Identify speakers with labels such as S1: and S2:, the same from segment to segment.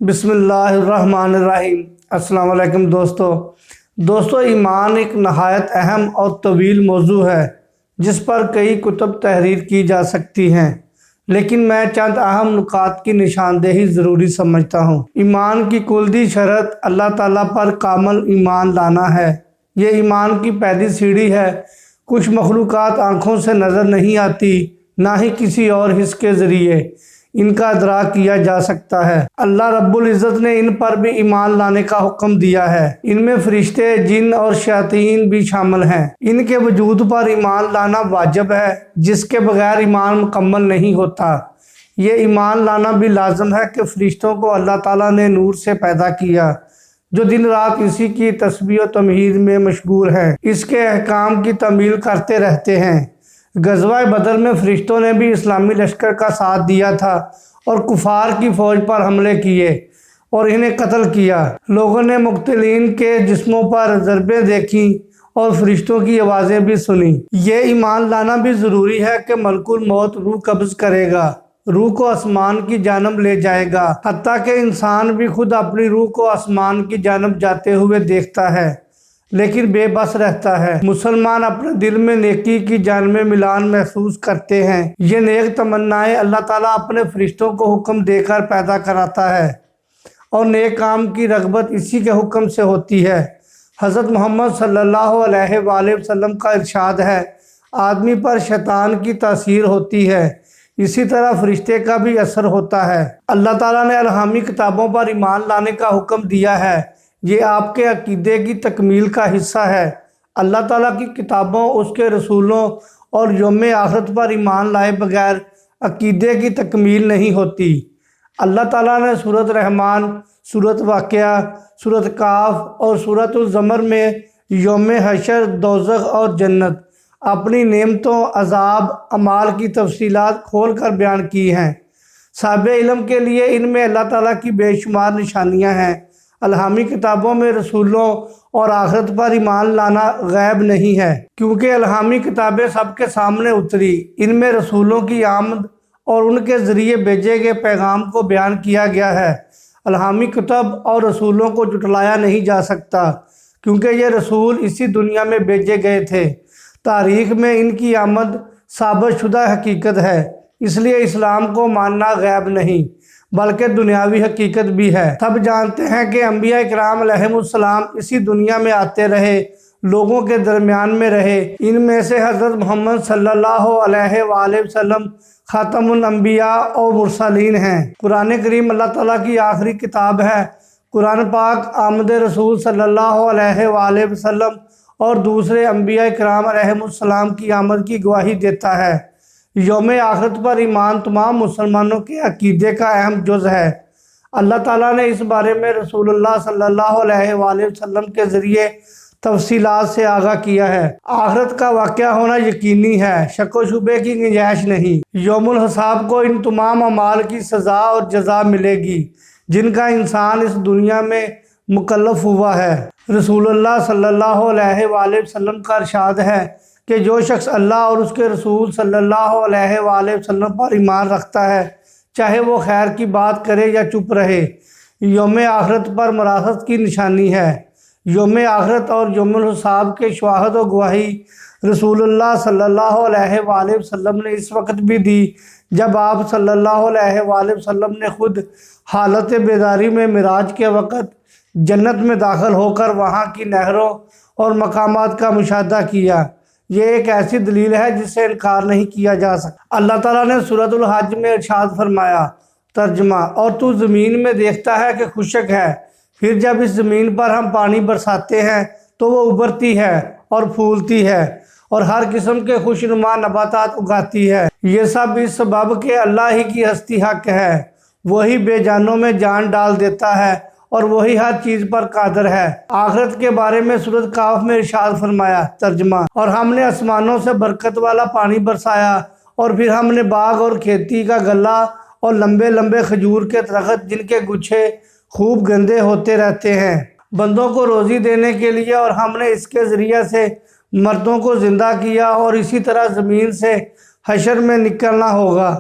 S1: بسم اللہ الرحمن الرحیم۔ السلام علیکم دوستو ایمان ایک نہایت اہم اور طویل موضوع ہے جس پر کئی کتب تحریر کی جا سکتی ہیں، لیکن میں چند اہم نکات کی نشاندہی ضروری سمجھتا ہوں۔ ایمان کی کلیدی شرط اللہ تعالیٰ پر کامل ایمان لانا ہے۔ یہ ایمان کی پہلی سیڑھی ہے۔ کچھ مخلوقات آنکھوں سے نظر نہیں آتی، نہ ہی کسی اور حس کے ذریعے ان کا ادراک کیا جا سکتا ہے۔ اللہ رب العزت نے ان پر بھی ایمان لانے کا حکم دیا ہے۔ ان میں فرشتے، جن اور شیاطین بھی شامل ہیں۔ ان کے وجود پر ایمان لانا واجب ہے، جس کے بغیر ایمان مکمل نہیں ہوتا۔ یہ ایمان لانا بھی لازم ہے کہ فرشتوں کو اللہ تعالیٰ نے نور سے پیدا کیا، جو دن رات اسی کی تسبیح و تمجید میں مشغول ہیں، اس کے احکام کی تعمیل کرتے رہتے ہیں۔ غزوہ بدر میں فرشتوں نے بھی اسلامی لشکر کا ساتھ دیا تھا اور کفار کی فوج پر حملے کیے اور انہیں قتل کیا۔ لوگوں نے مقتولین کے جسموں پر ضربیں دیکھیں اور فرشتوں کی آوازیں بھی سنیں۔ یہ ایمان لانا بھی ضروری ہے کہ ملک الموت روح قبض کرے گا، روح کو آسمان کی جانب لے جائے گا، حتیٰ کہ انسان بھی خود اپنی روح کو آسمان کی جانب جاتے ہوئے دیکھتا ہے لیکن بے بس رہتا ہے۔ مسلمان اپنے دل میں نیکی کی جانب میلان محسوس کرتے ہیں۔ یہ نیک تمنائیں اللہ تعالیٰ اپنے فرشتوں کو حکم دے کر پیدا کراتا ہے اور نیک کام کی رغبت اسی کے حکم سے ہوتی ہے۔ حضرت محمد صلی اللہ علیہ وآلہ وسلم کا ارشاد ہے، آدمی پر شیطان کی تاثیر ہوتی ہے، اسی طرح فرشتے کا بھی اثر ہوتا ہے۔ اللہ تعالیٰ نے الہامی کتابوں پر ایمان لانے کا حکم دیا ہے۔ یہ آپ کے عقیدے کی تکمیل کا حصہ ہے۔ اللہ تعالیٰ کی کتابوں، اس کے رسولوں اور یوم آخرت پر ایمان لائے بغیر عقیدے کی تکمیل نہیں ہوتی۔ اللہ تعالیٰ نے سورۃ رحمان، سورۃ واقعہ، سورۃ کاف اور سورۃ الزمر میں یوم حشر، دوزخ اور جنت، اپنی نعمتوں، عذاب، اعمال کی تفصیلات کھول کر بیان کی ہیں۔ صاحب علم کے لیے ان میں اللہ تعالیٰ کی بے شمار نشانیاں ہیں۔ الہامی کتابوں میں رسولوں اور آخرت پر ایمان لانا غیب نہیں ہے، کیونکہ الہامی کتابیں سب کے سامنے اتری۔ ان میں رسولوں کی آمد اور ان کے ذریعے بھیجے گئے پیغام کو بیان کیا گیا ہے۔ الہامی کتب اور رسولوں کو جھٹلایا نہیں جا سکتا، کیونکہ یہ رسول اسی دنیا میں بھیجے گئے تھے۔ تاریخ میں ان کی آمد ثابت شدہ حقیقت ہے، اس لیے اسلام کو ماننا غیب نہیں بلکہ دنیاوی حقیقت بھی ہے۔ سب جانتے ہیں کہ انبیاء کرام علیہم السلام اسی دنیا میں آتے رہے، لوگوں کے درمیان میں رہے۔ ان میں سے حضرت محمد صلی اللہ علیہ وآلہ وسلم خاتم الانبیاء اور مرسلین ہیں۔ قرآن کریم اللہ تعالیٰ کی آخری کتاب ہے۔ قرآن پاک آمد رسول صلی اللہ علیہ وآلہ وسلم اور دوسرے انبیاء کرام علیہم السلام کی آمد کی گواہی دیتا ہے۔ یوم آخرت پر ایمان تمام مسلمانوں کے عقیدے کا اہم جز ہے۔ اللہ تعالیٰ نے اس بارے میں رسول اللہ صلی اللہ علیہ وآلہ وسلم کے ذریعے تفصیلات سے آگاہ کیا ہے۔ آخرت کا واقعہ ہونا یقینی ہے، شک و شبے کی گنجائش نہیں۔ یوم الحساب کو ان تمام اعمال کی سزا اور جزا ملے گی جن کا انسان اس دنیا میں مکلف ہوا ہے۔ رسول اللہ صلی اللہ علیہ وآلہ وسلم کا ارشاد ہے کہ جو شخص اللہ اور اس کے رسول صلی اللہ علیہ وآلہ وسلم پر ایمان رکھتا ہے، چاہے وہ خیر کی بات کرے یا چپ رہے، یوم آخرت پر مراحت کی نشانی ہے۔ یوم آخرت اور یوم الحساب کے شواہد و گواہی رسول اللہ صلی اللہ علیہ وآلہ وسلم نے اس وقت بھی دی جب آپ صلی اللہ علیہ وآلہ وسلم نے خود حالت بیداری میں معراج کے وقت جنت میں داخل ہو کر وہاں کی نہروں اور مقامات کا مشاہدہ کیا۔ یہ ایک ایسی دلیل ہے جس سے انکار نہیں کیا جا سکتا۔ اللہ تعالیٰ نے سورۃ الحج میں ارشاد فرمایا، ترجمہ، اور تو زمین میں دیکھتا ہے کہ خشک ہے، پھر جب اس زمین پر ہم پانی برساتے ہیں تو وہ ابھرتی ہے اور پھولتی ہے اور ہر قسم کے خوشنما نباتات اگاتی ہے۔ یہ سب اس سبب کہ اللہ ہی کی ہستی حق ہے، وہی بے جانوں میں جان ڈال دیتا ہے اور وہی ہر چیز پر قادر ہے۔ آخرت کے بارے میں سورۃ کاف میں ارشاد فرمایا، ترجمہ، اور ہم نے آسمانوں سے برکت والا پانی برسایا اور پھر ہم نے باغ اور کھیتی کا غلہ اور لمبے لمبے کھجور کے درخت جن کے گچھے خوب گندے ہوتے رہتے ہیں بندوں کو روزی دینے کے لیے، اور ہم نے اس کے ذریعے سے مردوں کو زندہ کیا، اور اسی طرح زمین سے حشر میں نکلنا ہوگا۔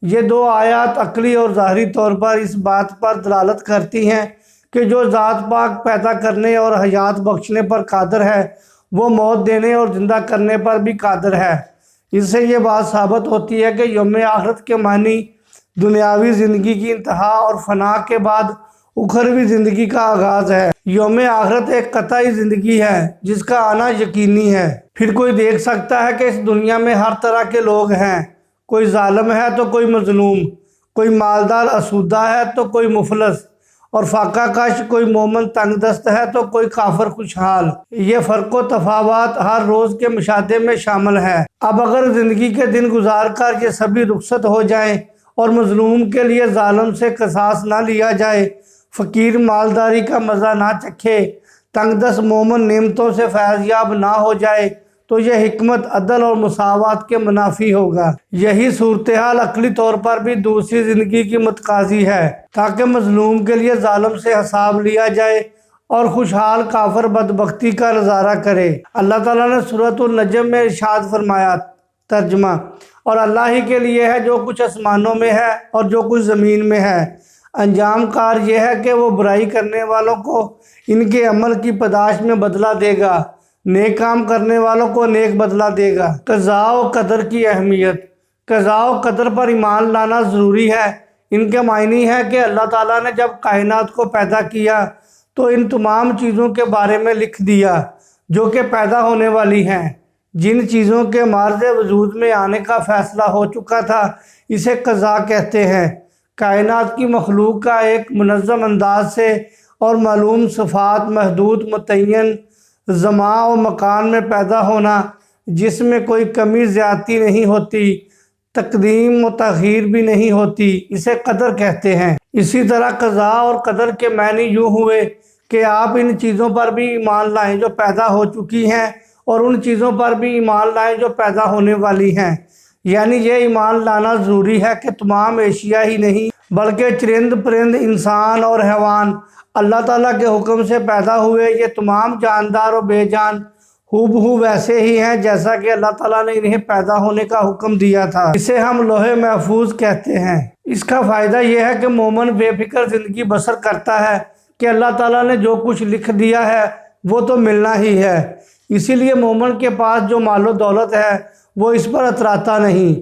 S1: یہ دو آیات عقلی اور ظاہری طور پر اس بات پر دلالت کرتی ہیں کہ جو ذات پاک پیدا کرنے اور حیات بخشنے پر قادر ہے وہ موت دینے اور زندہ کرنے پر بھی قادر ہے۔ اس سے یہ بات ثابت ہوتی ہے کہ یوم آخرت کے معنی دنیاوی زندگی کی انتہا اور فنا کے بعد اخروی زندگی کا آغاز ہے۔ یوم آخرت ایک قطعی زندگی ہے جس کا آنا یقینی ہے۔ پھر کوئی دیکھ سکتا ہے کہ اس دنیا میں ہر طرح کے لوگ ہیں، کوئی ظالم ہے تو کوئی مظلوم، کوئی مالدار آسودہ ہے تو کوئی مفلس، اور فاقہ کش کوئی مومن تنگ دست ہے تو کوئی کافر خوشحال۔ یہ فرق و تفاوت ہر روز کے مشاہدے میں شامل ہے۔ اب اگر زندگی کے دن گزار کر یہ سبھی رخصت ہو جائیں اور مظلوم کے لیے ظالم سے قصاص نہ لیا جائے، فقیر مالداری کا مزہ نہ چکھے، تنگ دست مومن نعمتوں سے فیض یاب نہ ہو جائے، تو یہ حکمت عدل اور مساوات کے منافی ہوگا۔ یہی صورتحال عقلی طور پر بھی دوسری زندگی کی متقاضی ہے، تاکہ مظلوم کے لیے ظالم سے حساب لیا جائے اور خوشحال کافر بدبختی کا نظارہ کرے۔ اللہ تعالیٰ نے سورۃ النجم میں ارشاد فرمایا، ترجمہ: اور اللہ ہی کے لیے ہے جو کچھ آسمانوں میں ہے اور جو کچھ زمین میں ہے۔ انجام کار یہ ہے کہ وہ برائی کرنے والوں کو ان کے عمل کی پاداش میں بدلہ دے گا، نیک کام کرنے والوں کو نیک بدلہ دے گا۔ قضاء و قدر کی اہمیت۔ قضاء و قدر پر ایمان لانا ضروری ہے۔ ان کے معنی ہے کہ اللہ تعالیٰ نے جب کائنات کو پیدا کیا تو ان تمام چیزوں کے بارے میں لکھ دیا جو کہ پیدا ہونے والی ہیں۔ جن چیزوں کے معرض وجود میں آنے کا فیصلہ ہو چکا تھا اسے قضاء کہتے ہیں۔ کائنات کی مخلوق کا ایک منظم انداز سے اور معلوم صفات، محدود متعین زمان و مکان میں پیدا ہونا، جس میں کوئی کمی زیادتی نہیں ہوتی، تقدیم و تاخیر بھی نہیں ہوتی، اسے قدر کہتے ہیں۔ اسی طرح قضاء اور قدر کے معنی یوں ہوئے کہ آپ ان چیزوں پر بھی ایمان لائیں جو پیدا ہو چکی ہیں اور ان چیزوں پر بھی ایمان لائیں جو پیدا ہونے والی ہیں۔ یعنی یہ ایمان لانا ضروری ہے کہ تمام اشیاء ہی نہیں بلکہ چرند پرند، انسان اور حیوان اللہ تعالیٰ کے حکم سے پیدا ہوئے۔ یہ تمام جاندار و بے جان ہو ویسے ہی ہیں جیسا کہ اللہ تعالیٰ نے انہیں پیدا ہونے کا حکم دیا تھا۔ اسے ہم لوح محفوظ کہتے ہیں۔ اس کا فائدہ یہ ہے کہ مومن بے فکر زندگی بسر کرتا ہے کہ اللہ تعالیٰ نے جو کچھ لکھ دیا ہے وہ تو ملنا ہی ہے۔ اسی لیے مومن کے پاس جو مال و دولت ہے وہ اس پر اتراتا نہیں،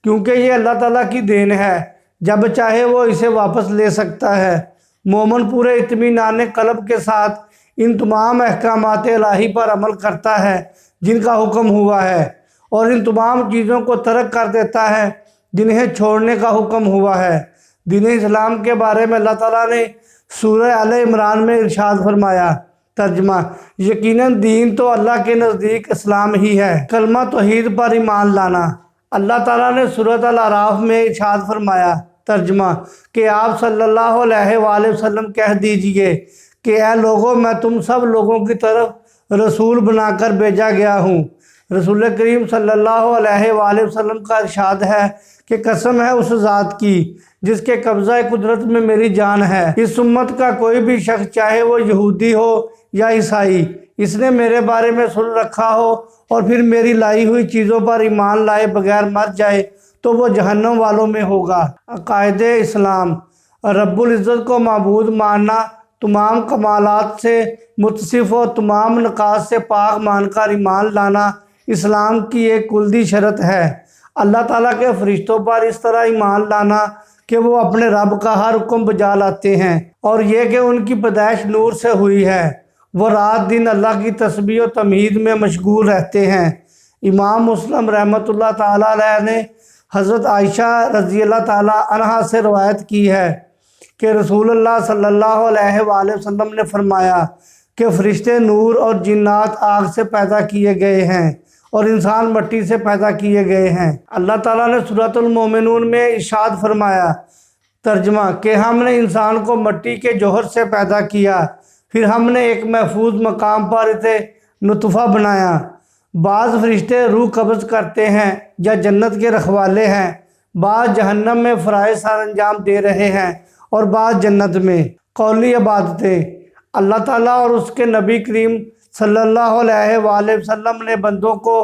S1: کیونکہ یہ اللہ تعالیٰ کی دین ہے، جب چاہے وہ اسے واپس لے سکتا ہے۔ مومن پورے اطمینان قلب کے ساتھ ان تمام احکامات الہی پر عمل کرتا ہے جن کا حکم ہوا ہے، اور ان تمام چیزوں کو ترک کر دیتا ہے جنہیں چھوڑنے کا حکم ہوا ہے۔ دین اسلام کے بارے میں اللہ تعالیٰ نے سورہ آل عمران میں ارشاد فرمایا، ترجمہ: یقیناً دین تو اللہ کے نزدیک اسلام ہی ہے، کلمہ توحید پر ایمان لانا۔ اللہ تعالیٰ نے سورۃ الاعراف میں ارشاد فرمایا، ترجمہ: کہ آپ صلی اللہ علیہ وآلہ وسلم کہہ دیجئے کہ اے لوگوں، میں تم سب لوگوں کی طرف رسول بنا کر بھیجا گیا ہوں۔ رسول کریم صلی اللہ علیہ وآلہ وسلم کا ارشاد ہے کہ قسم ہے اس ذات کی جس کے قبضہ قدرت میں میری جان ہے، اس امت کا کوئی بھی شخص چاہے وہ یہودی ہو یا عیسائی، اس نے میرے بارے میں سن رکھا ہو اور پھر میری لائی ہوئی چیزوں پر ایمان لائے بغیر مر جائے تو وہ جہنم والوں میں ہوگا۔ عقائد اسلام: رب العزت کو معبود ماننا، تمام کمالات سے متصف و تمام نقائص سے پاک مان کر ایمان لانا اسلام کی ایک کلیدی شرط ہے۔ اللہ تعالیٰ کے فرشتوں پر اس طرح ایمان لانا کہ وہ اپنے رب کا ہر حکم بجا لاتے ہیں، اور یہ کہ ان کی پیدائش نور سے ہوئی ہے، وہ رات دن اللہ کی تسبیح و تمجید میں مشغول رہتے ہیں۔ امام مسلم رحمۃ اللہ تعالیٰ علیہ نے حضرت عائشہ رضی اللہ تعالیٰ عنہا سے روایت کی ہے کہ رسول اللہ صلی اللہ علیہ وآلہ وسلم نے فرمایا کہ فرشتے نور اور جنات آگ سے پیدا کیے گئے ہیں اور انسان مٹی سے پیدا کیے گئے ہیں۔ اللہ تعالیٰ نے سورۃ المومنون میں ارشاد فرمایا، ترجمہ: کہ ہم نے انسان کو مٹی کے جوہر سے پیدا کیا، پھر ہم نے ایک محفوظ مقام پر اسے نطفہ بنایا۔ بعض فرشتے روح قبض کرتے ہیں یا جنت کے رکھوالے ہیں، بعض جہنم میں فرائض سر انجام دے رہے ہیں اور بعض جنت میں۔ قولی عبادتیں: اللہ تعالیٰ اور اس کے نبی کریم صلی اللہ علیہ وآلہ وسلم نے بندوں کو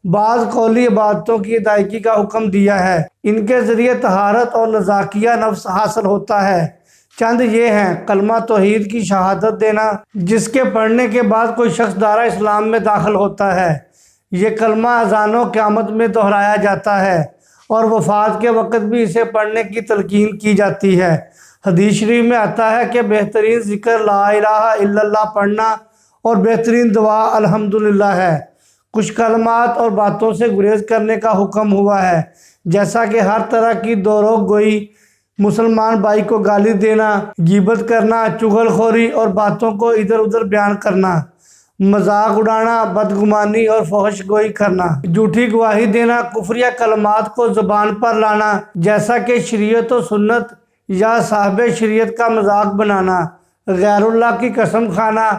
S1: بعض قولی عبادتوں کی ادائیگی کا حکم دیا ہے۔ ان کے ذریعے طہارت اور نزاکیہ نفس حاصل ہوتا ہے۔ چند یہ ہیں: کلمہ توحید کی شہادت دینا، جس کے پڑھنے کے بعد کوئی شخص دائرہ اسلام میں داخل ہوتا ہے۔ یہ کلمہ اذان و قیامت میں دہرایا جاتا ہے اور وفات کے وقت بھی اسے پڑھنے کی تلقین کی جاتی ہے۔ حدیث شریف میں آتا ہے کہ بہترین ذکر لا الہ الا اللہ پڑھنا اور بہترین دعا الحمدللہ ہے۔ کچھ کلمات اور باتوں سے گریز کرنے کا حکم ہوا ہے، جیسا کہ ہر طرح کی دروغ گوئی، مسلمان بھائی کو گالی دینا، غیبت کرنا، چغل خوری اور باتوں کو ادھر ادھر بیان کرنا، مذاق اڑانا، بدگمانی اور فحش گوئی کرنا، جھوٹی گواہی دینا، کفریہ کلمات کو زبان پر لانا جیسا کہ شریعت و سنت یا صاحب شریعت کا مذاق بنانا، غیر اللہ کی قسم کھانا،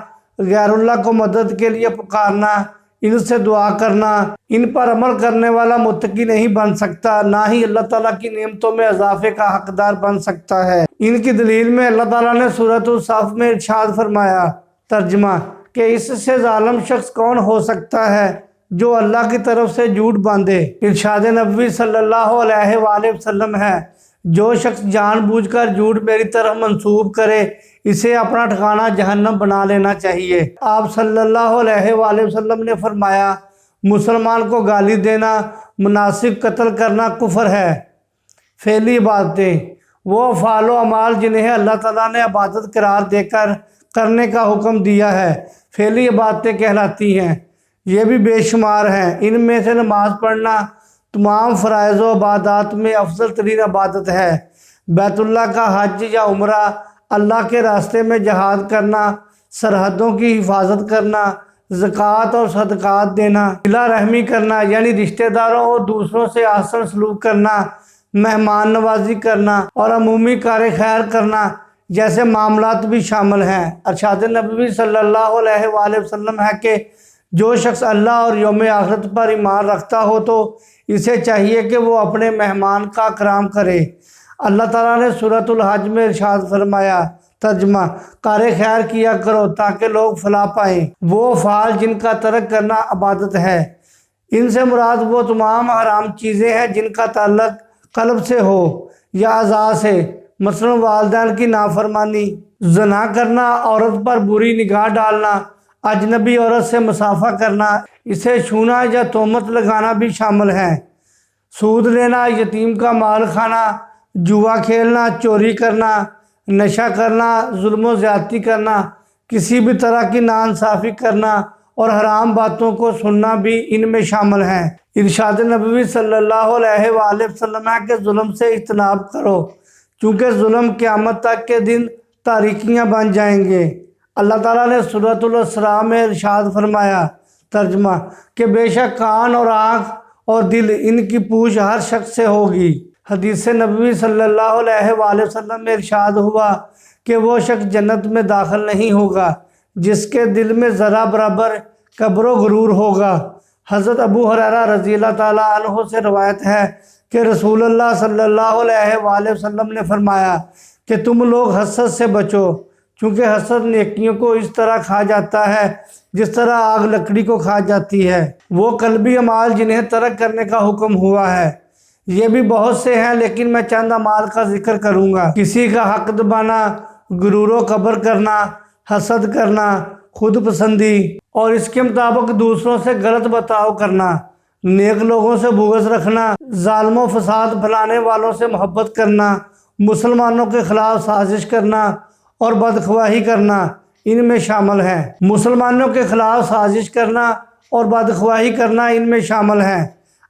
S1: غیر اللہ کو مدد کے لیے پکارنا، ان سے دعا کرنا۔ ان پر عمل کرنے والا متقی نہیں بن سکتا، نہ ہی اللہ تعالیٰ کی نعمتوں میں اضافے کا حقدار بن سکتا ہے۔ ان کی دلیل میں اللہ تعالیٰ نے سورۃ الصف میں ارشاد فرمایا، ترجمہ کہ اس سے ظالم شخص کون ہو سکتا ہے جو اللہ کی طرف سے جھوٹ باندھے۔ ارشاد نبوی صلی اللہ علیہ وآلہ وسلم ہے، جو شخص جان بوجھ کر جھوٹ میری طرف منسوب کرے اسے اپنا ٹھکانہ جہنم بنا لینا چاہیے۔ آپ صلی اللہ علیہ وآلہ وسلم نے فرمایا، مسلمان کو گالی دینا، مناسب قتل کرنا کفر ہے۔ فعلی عبادتیں وہ افعال و اعمال جنہیں اللہ تعالیٰ نے عبادت قرار دے کر کرنے کا حکم دیا ہے، فعلی عبادتیں کہلاتی ہیں۔ یہ بھی بے شمار ہیں۔ ان میں سے نماز پڑھنا تمام فرائض و عبادات میں افضل ترین عبادت ہے۔ بیت اللہ کا حج یا عمرہ، اللہ کے راستے میں جہاد کرنا، سرحدوں کی حفاظت کرنا، زکوٰۃ اور صدقات دینا، صلہ رحمی کرنا یعنی رشتہ داروں اور دوسروں سے احسن سلوک کرنا، مہمان نوازی کرنا اور عمومی کار خیر کرنا جیسے معاملات بھی شامل ہیں۔ ارشاد نبوی صلی اللہ علیہ وآلہ وسلم ہے کہ جو شخص اللہ اور یوم آخرت پر ایمان رکھتا ہو تو اسے چاہیے کہ وہ اپنے مہمان کا اکرام کرے۔ اللہ تعالیٰ نے سورۃ الحج میں ارشاد فرمایا، ترجمہ کار خیر کیا کرو تاکہ لوگ فلاح پائیں۔ وہ افعال جن کا ترک کرنا عبادت ہے، ان سے مراد وہ تمام حرام چیزیں ہیں جن کا تعلق قلب سے ہو یا اعضاء سے، مثلا والدین کی نافرمانی، زنا کرنا، عورت پر بری نگاہ ڈالنا، اجنبی عورت سے مصافحہ کرنا، اسے چھونا یا تہمت لگانا بھی شامل ہیں، سود لینا، یتیم کا مال کھانا، جوا کھیلنا، چوری کرنا، نشہ کرنا، ظلم و زیادتی کرنا، کسی بھی طرح کی ناانصافی کرنا اور حرام باتوں کو سننا بھی ان میں شامل ہیں۔ ارشاد نبوی صلی اللہ علیہ وآلہ وسلم ہے کہ ظلم سے اجتناب کرو، چونکہ ظلم قیامت تک کے دن تاریکیاں بن جائیں گے۔ اللہ تعالیٰ نے سورۃ الاسراء میں ارشاد فرمایا، ترجمہ کہ بے شک کان اور آنکھ اور دل ان کی پوچھ ہر شخص سے ہوگی۔ حدیث نبوی صلی اللہ علیہ وآلہ وسلم میں ارشاد ہوا کہ وہ شخص جنت میں داخل نہیں ہوگا جس کے دل میں ذرہ برابر کبر و غرور ہوگا۔ حضرت ابو ہریرہ رضی اللہ تعالیٰ عنہ سے روایت ہے کہ رسول اللہ صلی اللہ علیہ وآلہ وسلم نے فرمایا کہ تم لوگ حسد سے بچو، چونکہ حسد نیکیوں کو اس طرح کھا جاتا ہے جس طرح آگ لکڑی کو کھا جاتی ہے۔ وہ قلبی اعمال جنہیں ترک کرنے کا حکم ہوا ہے، یہ بھی بہت سے ہیں لیکن میں چند اعمال کا ذکر کروں گا۔ کسی کا حق دبانا، غرور و کبر کرنا، حسد کرنا، خود پسندی اور اس کے مطابق دوسروں سے غلط برتاؤ کرنا، نیک لوگوں سے بغض رکھنا، ظالم و فساد پھیلانے والوں سے محبت کرنا، مسلمانوں کے خلاف سازش کرنا اور بدخواہی کرنا ان میں شامل ہیں۔ مسلمانوں کے خلاف سازش کرنا اور بدخواہی کرنا ان میں شامل ہیں۔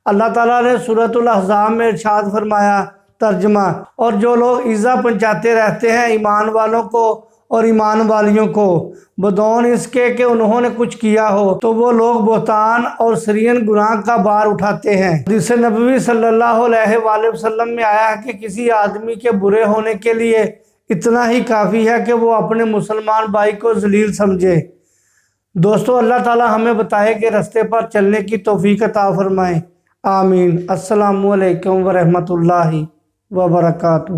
S1: اللہ تعالیٰ نے سورۃ الاحزاب میں ارشاد فرمایا، ترجمہ اور جو لوگ ایذا پہنچاتے رہتے ہیں ایمان والوں کو اور ایمان والیوں کو بدون اس کے کہ انہوں نے کچھ کیا ہو، تو وہ لوگ بہتان اور سرین گناہ کا بار اٹھاتے ہیں۔ حدیث نبوی صلی اللہ علیہ وآلہ وسلم میں آیا ہے کہ کسی آدمی کے برے ہونے کے لیے اتنا ہی کافی ہے کہ وہ اپنے مسلمان بھائی کو ذلیل سمجھے۔ دوستو، اللہ تعالی ہمیں بتائے کہ رستے پر چلنے کی توفیق عطا فرمائے۔ آمین۔ السلام علیکم ورحمۃ اللہ وبرکاتہ۔